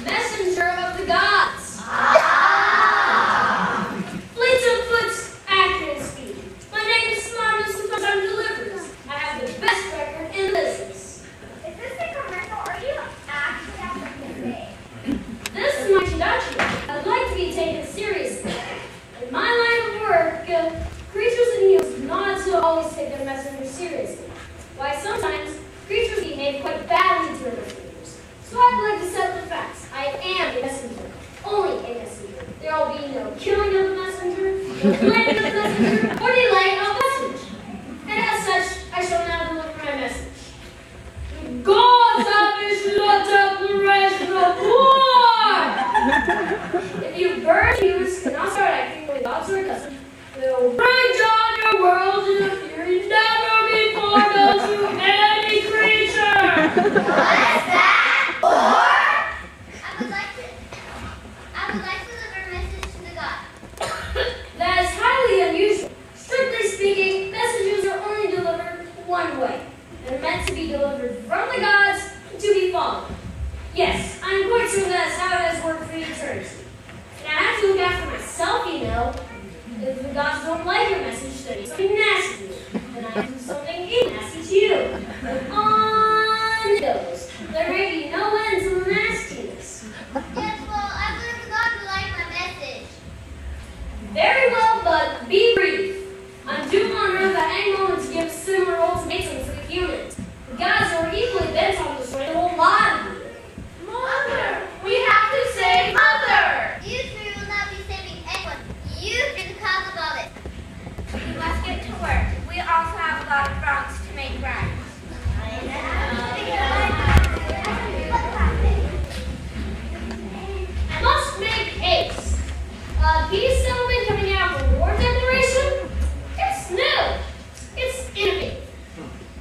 Messenger of the gods. Fleets of foot, accurate speed. My name is Smart and sometimes I'm deliveries. I have the best record in business. Is this a commercial or do you actually have something to say? This is my introduction. I'd like to be taken seriously. In my line of work, creatures and humans do not always take their messenger seriously. Why, sometimes creatures behave quite badly to their messengers. So I'd like to set the facts. I am a messenger. Only a messenger. There will be no killing of the messenger, no blaming of the messenger, or delaying of the message. And as such, I shall now deliver my message. The gods have shut up the rest of war! If you bird humans cannot start acting when gods are accustomed, they'll bring down your world in a fury never before known to any creature! What is that? Or? I would like to deliver a message to the gods. That is highly unusual. Strictly speaking, messages are only delivered one way. They're meant to be delivered from the gods and to be followed. Yes, I'm quite sure that's how it has worked for eternity. And I have to look after myself, you know. If the gods don't like your message, then do something nasty to you. Then I do something nasty to you. And on it goes. There may be no end to the nastiness. Yes, well, I believe the gods will like my message. Very well, but be brief. I'm due on earth at any moment to give similar ultimatums to the humans. The gods are equally bent on destroying the whole lot of you. Mother! We have to save Mother! You three will not be saving anyone. You be the cause of all this. We must get to work. We also have a lot of wrongs to make right. I must make haste. Peace settlement coming out of the war declaration? It's new. It's innovative.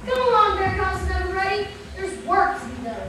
Come along, Bear Cause and everybody. There's work to be done.